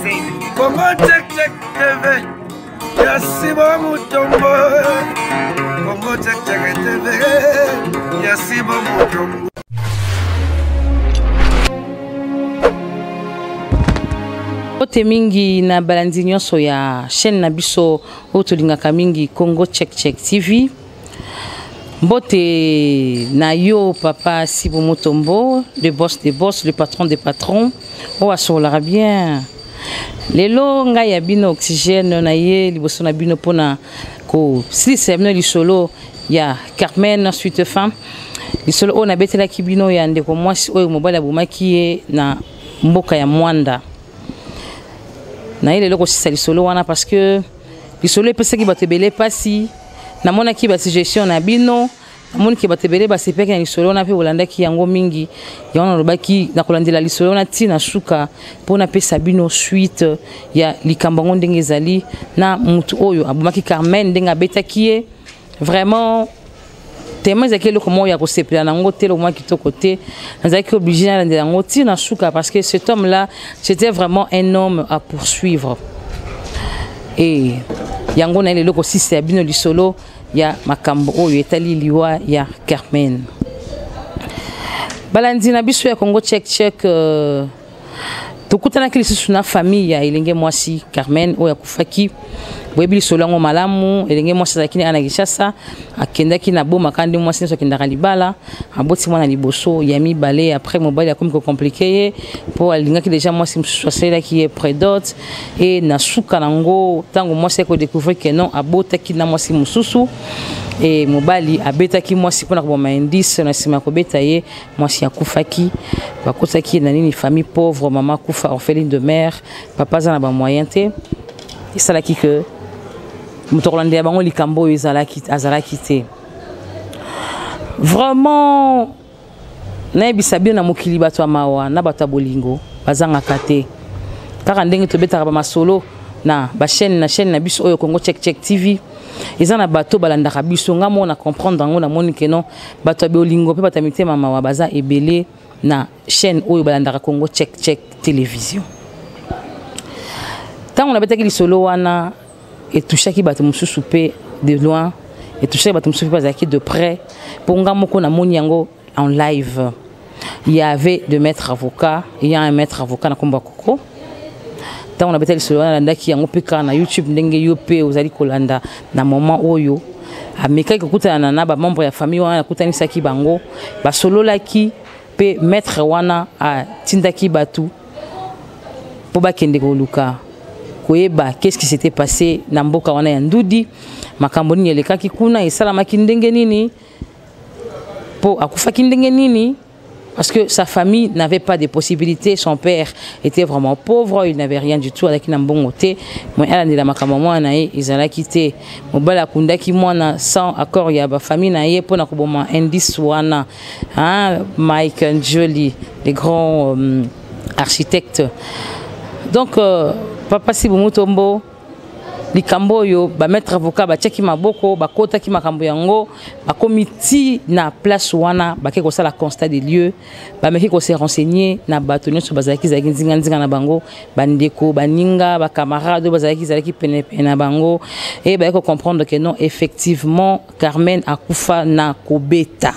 Congo check check TV. Yasiba Mutombo. Congo check check TV. Yasiba Mutombo. Bote mingi na balandi nyonso ya chaîne na biso otolingaka mingi Congo Check Check TV. Bote na yo papa Sibo Mutombo, le boss des boss, le patron des patrons. O asolara bien. Lelo nga ya bino oxygène na ye liboso na bino pona ko si semno lisolo ya Carmen suite femme. Lisolo o na betela kibino ya ndeko mwasi oyo mobala bomaki ye na mboka ya Mwanda. Na ile loko sisa lisolo wana parce que lisolo epesa ki batebele pasi na mona ki ba suggestion na bino moni ki batebele ba sepeka na lisolo na pe olanda ki yango mingi ya wana lobaki na kolandela lisolo na tina suka pona pesa bino suite ya likambango ndenge ezali na mutu oyo abomaki Carmen ndenga betaki ye vraiment tellement ezaki eloko moko ya kosepela nango te lo mwa kitoko te nazalaki obligé nalandela yango tina suka parce que cet homme là c'était vraiment un homme à poursuivre et yango na eloko sisa ya bino lisolo ya makambo oyo etali liwa ya Carmen balandi na biso ya Congo Check Check tokutana lisusu na famille ya elenge mwasi Carmen oyo akufaki boyebi lisolo yango malamu elenge mwasi azalaki ana Kinshasa akendaki na boma kandi mwasi nyonso akendaka libala aboti mwana liboso ya mibale après mobali akomi ko compliqué ye po alingaki déjà mwasi mosusu asalelaki ye prédote et na suka nango ntango mwasi ako découvrir que non abotaki na mwasi mosusu et mobali abetaki mwasi mpona koboma indice na nsima ya kobeta ye mwasi akufaki bakotaki na nini famille pauvre mama kufa orpheline de mère papa aza na bamoyen te esalaki que motokolande ya bango likambo oyo azalaki te vraiment nayebisa bino na mokili bato ya mawa na bato ya bolingo bazangaka te kaka ndenge tobetaka bamasolo na chaîne na biso oyo Congo Check Check TV eza na bato balandaka biso nga mo na comprendre yango na moni ke non bato ya bolingo mpe bato ya mitema mawa baza ebele na chaîne oyo balandaka Congo Check Check Télévision tant on abetaki lisolo wana etouchaki bato mosusu pe de loin etouchaki bato mosusu pe bazalaki de près pour nga moko na moni yango en live il y avait deux maîtres avocats il y a un maître avocat na komba koko tant on abetaki lisolo wana landaki yango pe ka na YouTube ndenge yo pe ozali kolanda na moment oyo amekaki kokutana na ba membre ya famille wana akutanisaki bango basololaki pe maître wana atindaki batu po bakende koluka koyeba qu'est-ce qui s'était passé na mboka wana ya Ndudi makambo nini elekaki kuna esalamaki ndenge nini po akufaki ndenge nini parce que sa famille n'avait pas de possibilités son père était vraiment pauvre il n'avait rien du tout avec na mbongo te moi elle ndela makambo mwana ye ezalaki te mobala kundaki mwana sans accord ya ba famille na ye pona koboma indice wana Mike and Jolie les grands architectes donc papa Sibo Mutombo likambo yo ba maître avocat ba tcheki maboko ba kota ki makambo yango ba comité na place wana ba ke ko sala constat des lieux ba meki ko se renseigner na bato nyonso bazalaki zaki nzinga na bango bandeko baninga ba camarades bazalaki pene na bango et ba ko comprendre que non effectivement Carmen akufa na kobeta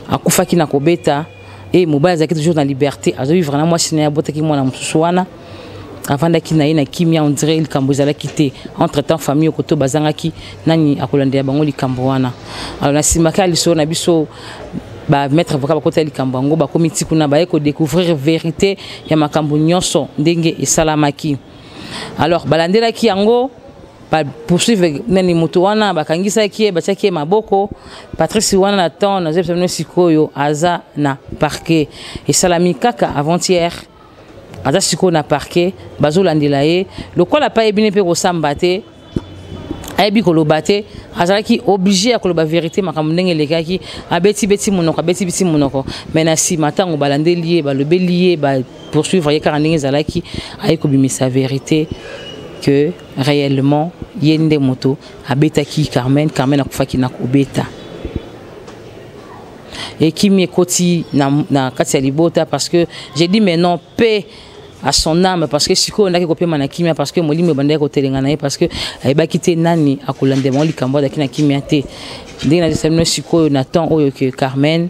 akufa ki na kobeta et mobile zaki toujours dans liberté azo vivre na moi sina botaki mwana mususu wana avant d'aki na kimia on dirait likambo zala quitté entre temps famille koto bazangaki nani akolande bango likambo wana alors na simaka liso na biso ba maître avocat ba kota likambo ngo ba comité kuna ba ko découvrir vérité ya makambo nyonso ndenge esalamaki alors balandela ki yango ba poursuivre nani moto wana bakangisa ki ba tchaki maboko Patrice wana na temps na zepseno sikoyo aza na parquet esalami kaka avant-hier aza siko na parquet bazolandela ye lokola pa ebine pe kosamba te ayebi koloba te azalaki obligé ya koloba vérité makambo ndenge elekaki abeti monoko mais na nsima ntango balandeli ye balobeli ye ba poursuivre ye kaka ndenge ezalaki aye kobimisa vérité que réellement yende moto abetaki Carmen akufaki na kobeta et qui m'écoute na kati ya libota parce que j'ai dit mais non paix à son âme parce que si on a copié manakimia parce que molimo bandé ko telengana parce que ay ba kité nani akolande mon likambo da kina kimia te ndina semno siko Nathan oyo que Carmen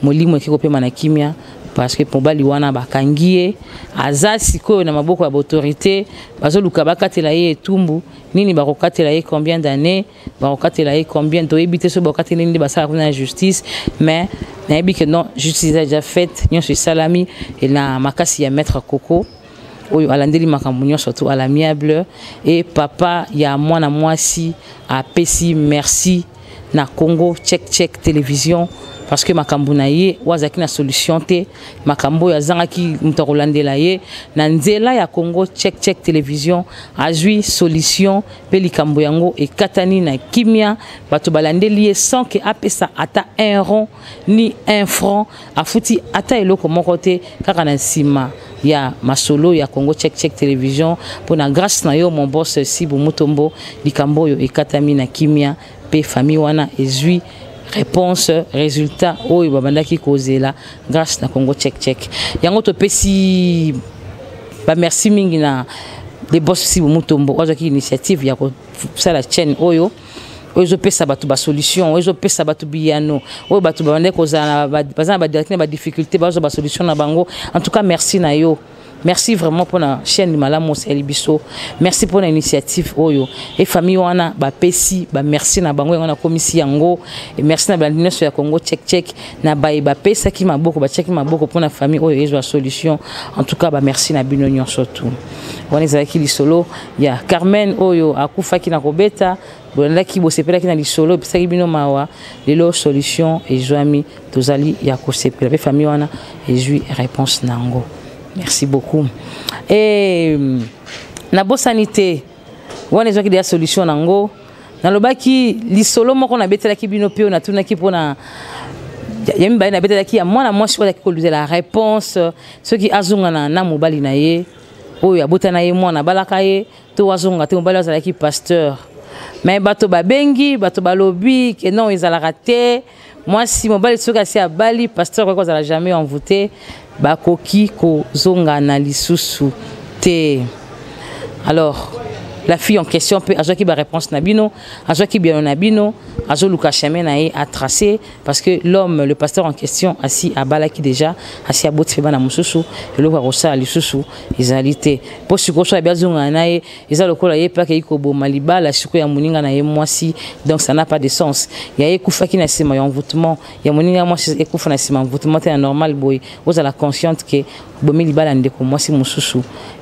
molimo ki copié manakimia parce que Pombali wana bakangie aza siko na maboko ya autorité bazo luka bakatela ye etumbu nini bakokatela ye combien d'années bakokatela ye combien to ebité so bakatela nini basala kuna justice mais nayebi que non justice a déjà faite nyonso salami et na makasi ya maître Coco oyo alandeli makambo nyonso surtout à l'amiable et papa ya mwana mwasi a pesi merci na Congo check télévision parce que makambo na ye wazaki na solution te makambo ya zangaki mutakolandela ye na nzela ya Congo check télévision azui solution pe likambo yango e katani na kimia bato balandeli ye sans que apesa ata un rond ni un franc afuti ata eloko moko te kaka na nsima ya masolo ya Congo check télévision pour na grâce na yo mon boss Sibu Mutombo likambo yo e katami na kimia pe famille wana ezui réponse résultat oyo babandaki kozela grâce na Congo check yango to pesi ba merci mingi na les boss Sibu Mutombo ozaki initiative ya ko sala chaîne oyo oyo pesa batu ba solution oyo pesa batu biyano oyo batu babandaki kozala bazana ba directeur ba difficulté bazo ba solution na bango en tout cas merci na yo. Merci vraiment pour la chaîne Malamos Elibiso. Merci pour l'initiative Oyo. Et famille wana ba pesi ba merci na bango on a commission yango et merci na bandine sur Congo check na ba pesa ki maboko ba check maboko pour la famille Oyo et la solution. En tout cas ba merci na binonyon surtout. On est avec li solo ya Carmen Oyo akufa ki na kobeta bonla ki bosepela ki na li solo pesa ki bino mawa lelo solution et joami tozali ya kosepela ba famille wana et jui réponse nango. Merci beaucoup. Et na bo sanité, wana ezaki des solutions nango. Na lobaki li solo moko na betela ki bino pe na tuna ki pona yemi ba na betela ki ya mwana mwasi wala ki koluze la réponse ceux qui azunga na mobali na ye oyo abota na ye mwana balaka ye to wazunga te mobali azala ki pasteur. Mais bato babengi, bato balobi que non ils ala raté. Moi si mobali soka si abali pasteur quoi ça jamais envoûté. Bakoki ko zonga na lisusu te. Alors la fille en question peut azoki ba réponse na bino azoki bien na bino azo luka chemin na a tracé parce que l'homme le pasteur en question assis à balaki déjà assis à boti feba na mususu le ko rosa lisusu izalité po siko so bien zonga na ye eza lokola ye pa ke ikobo maliba la siko ya muninga na ye mwasi donc ça n'a pas de sens ya ye kufaki na sima ya envoûtement ya muninga mwasi ekufa na sima envoûtement te normal boy vous à la consciente que bomi libala ndeko mwasi mususu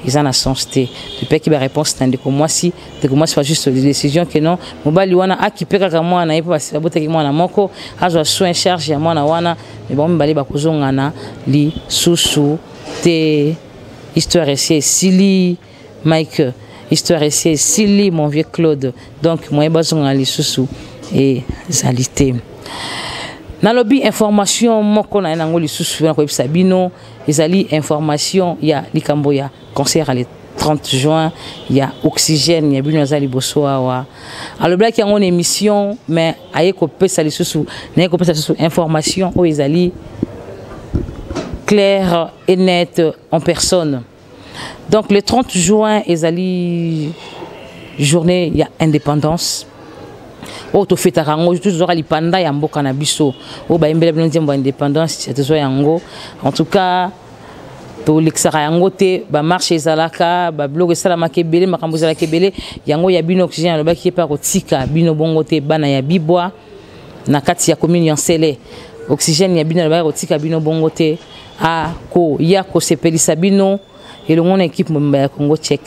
ils en a sens te depuis ki ba réponse ndeko mwasi ndeko mwasi pas juste des décisions que non mobali wana akipeka ka mwana yepo basabotaki mwana moko azwa soin charge ya mwana wana mais bon mbali ba kozongana li susu te histoire ici sili Mike histoire ici sili mon vieux Claude donc moi bazongana li susu et zalité na lobby information moko na nango li susu na ko bino ezali information ya likambo ya concert à 30 juin il y a oxygène il y a bino azali bosoawa alors black yango une émission mais aye ko pesa li susu na ko pesa susu information o ezali clair et net en personne donc le 30 juin ezali journée il y a indépendance o to feta rango toujours ali panda ya mboka na biso o ba imbele bino nzembo indépendance c'est zo yango en tout cas to lexara yango te ba marché ezalaka ba blog salama kebele makambo ezala kebele yango ya bino oxygène lo ba ki pa kotika bino bongo te bana ya bibwa na kati ya commune Sele oxygène ya bino lo ba kotika bino bongo te a ko ya ko sepelisa bino et le monde équipe mbamba ya Congo check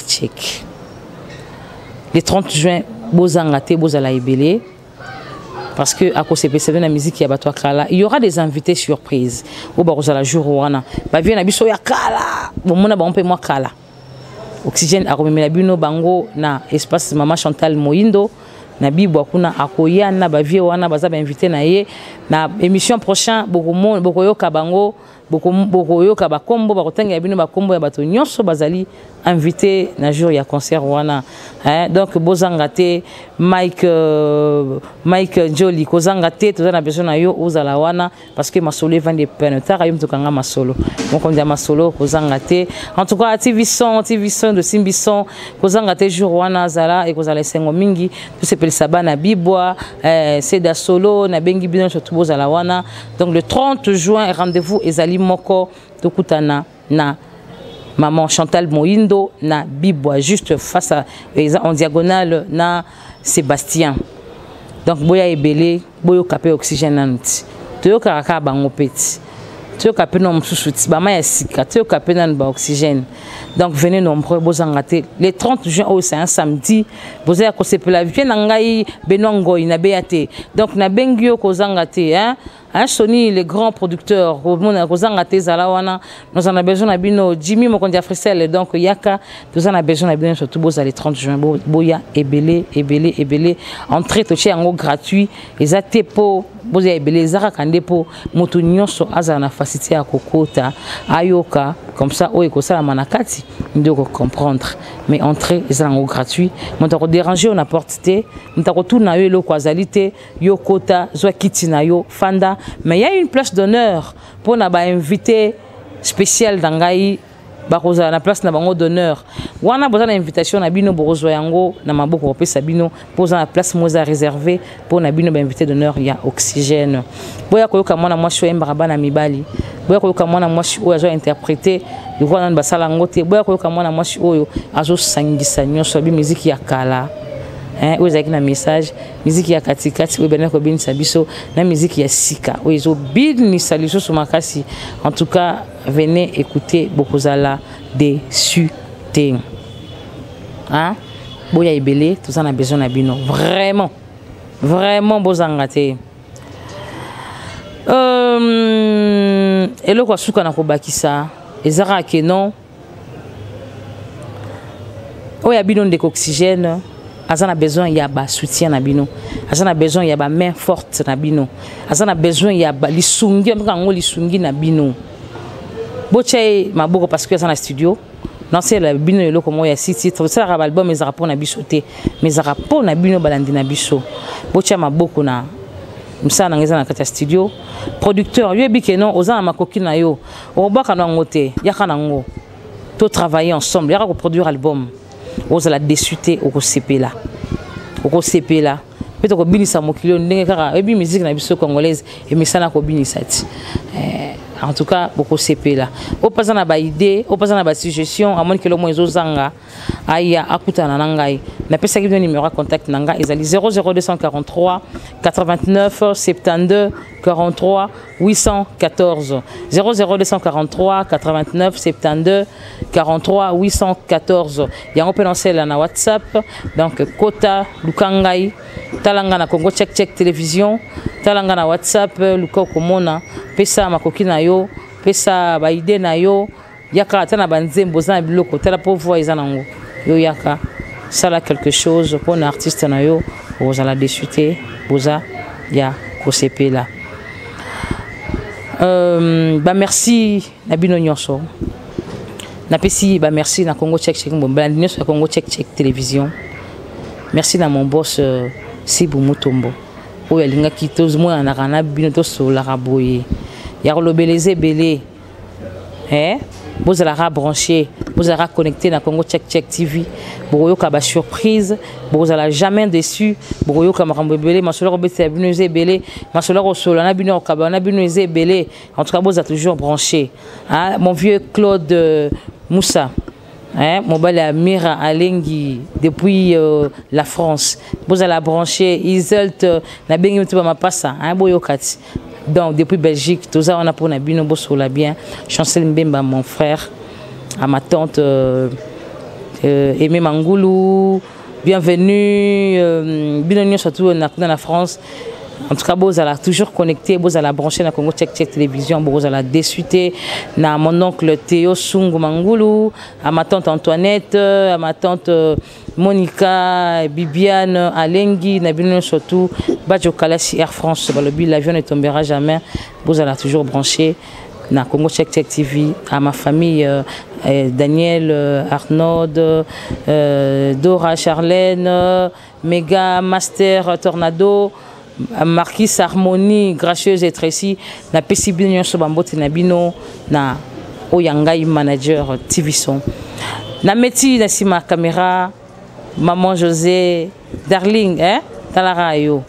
le 30 juin bozanga te bozala ebele parce que à cause de la musique ya bato kala il y aura des invités surprises au baroza la jour wana ba vient na biso ya kala bon mona ba on peut moi kala oxygène a rememela bino bango na espace Mama Chantal Moindo na bibwa kuna akoyana ba vie wana baza ba invité na ye na émission prochain boko yoka bango boko yoka ba kombo ba kotanga bino ba kombo ya bato nyonso bazali invité na jour ya concert wana hein donc bozanga te Mike Njoli kozanga te tozana besoin na yo ozala wana parce que masolo evande peine tara yo mtokanga masolo moko ndia masolo kozanga te en tout cas TV son de Simbison kozanga te jour wana zala et kozala sengo mingi tout se pelisa bana bibwa c'est da solo na bengi bino surtout bozala wana donc le 30 juin rendez-vous ezali moko tokutana na Maman Chantal Moindo na Bibwa juste face à en diagonale na Sébastien. Donc boya ebele boyo kapé oxygène nanti. Toyo karaka bango peti. Toyo kapé no msusuti ba ma sika toyo kapé nan ba oxygène. Donc venez nombreux bozangate le 30 juin au c'est un samedi bozaya ko sepela bien ngai Benongoy na beate. Donc na bengio ko zangate hein. Hein, Sony, les grands producteurs, nous en avons besoin de bino, Jimmy Mokondi Africel, donc Yaka, nous en avons besoin de bino, surtout le 30 juin, Boya, Ebele, entrée touchée en haut gratuit, les atepo, Boya Ebele, Zara Kandepo, Motunyon, so Azana facilité à Kokota, Ayoka, comme ça, Oekosa, la Manakati, nous devons comprendre. Mais entrée, les en haut gratuit, nous avons dérangé, on a porté, nous avons tout na yo, qualité, Yokota, Zoakiti na yo, Fanda. Mais il y a une place d'honneur pour nous invité spécial dans la place d'honneur. On a besoin d'invitation à Bino Borozoyango, na maboko opé Sabino, pour la place moza réservée pour Nabino invité d'honneur, il y a oxygène. Boya koyoka mwana mwasi embaraba na mibali. Boya koyoka mwana mwasi oyo azo interpréter le roi nan basala ngote. Boya koyoka mwana mwasi oyo azo sangisa nyonso bi musique ya kala. Hein, vous avez un message, musique ya katikati, vous avez un sabiso, la musique ya sika, vous avez bin saliso sur ma kasi. En tout cas, venez écouter Bokozala dessus. Hein? Boya ebele, tout ça on a besoin de bino. Vraiment, vraiment bozangate. Et le quoi souka na kobakisa, ezara ke non. Oya bino de oxygène. Azan a besoin il y a ba soutien na bino. Azan a besoin il y a ba main forte na bino. Azan a besoin il y a ba lisungi lisungi na bino. Boche maboko parce que dans le studio. Non c'est la bino le comme ya six titres. Ça ra album mes rapports na bisoté. Mes rapports na bino balandi na biso. Boche maboko na msa na ngeza na kata studio. Producteur yo bike non ozana makoki na yo. Obaka na ngote yaka na ngo. To travailler ensemble, yaka ko produire album. Vous allez déchuter au CP là. Au CP là. Peut-être que Bini Samokilio, n'engagera et bien musique na biso congolaise et mais ça n'a qu'au Bini sati. En tout cas, beaucoup CP là. Au pas na ba idée, au pas na ba suggestion, à moins que le moins zanga, aya akuta na nangai. Na pesa qui donne numéro contact nanga, ils allaient 00243 89 72 43 814 00243 89 72 43 814. Il y a un peu lancé là na WhatsApp, donc Kota Lukangai talanga na Congo check télévision, talanga na WhatsApp Luka Komona, pesa makoki na yo, pesa ba idée na yo, yaka tana banzembo za biloko tala pauvre izanango. Yo yaka sala quelque chose pour un artiste na yo, vous allez déchuter, boza ya kosepe là. Bah merci na bino nyonso. Na pesi bah merci na Congo check bandino sur Congo check télévision. Merci na mon boss Sibu Mutombo. Oya linga kitoz mo na kana bino to sola raboye. Ya lobeleze belé. Vous allez brancher, vous allez connecter na Congo check TV. Boyo ka ba surprise, vous allez jamais déçu. Boyo ka makambo belé, masolo ko bete bino belé, masolo ko sola na bino ka ba na bino belé. En tout cas, vous êtes toujours branché. Hein, mon vieux Claude Moussa. Hein, mon bel Mira Alengi depuis la France. Vous allez brancher Iselt na bengi tu ma passa, hein boyo kati. Donc depuis Belgique, tout ça on a pour na bino bosola bien. Chancel Mbemba mon frère, à ma tante Aimé Mangoulou, bienvenue bienvenue surtout dans la France. En tout cas, vous allez toujours connecter, vous allez brancher dans Congo check télévision, vous allez déchuter na mon oncle Théo Sungu Mangoulou, à ma tante Antoinette, à ma tante Monica, Bibiane, Alengi, Nabino surtout, Badjo Kalasi Air France, l'avion ne tombera jamais, vous allez toujours brancher na Congo Check Check TV, à ma famille Daniel, Arnaud, Dora, Charlène, Mega Master Tornado, Marquis Harmonie, Gracieuse et Tracy, na PCB Nyonso Bambote Nabino, na Oyangai Manager TV Son. Na Meti na sima caméra, Maman José, Darling, hein, Talara yo,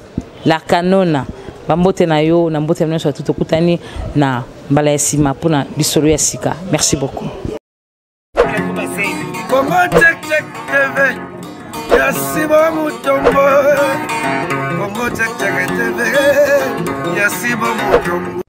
La Canona, Bambote na yo, na Mbote Nyonso tout okutani na mbala ya sima pona bisolo ya sika. Merci beaucoup. Congo Check Check TV, Yasibo Mutombo. Congo Check Check TV, Yasibo Mutombo.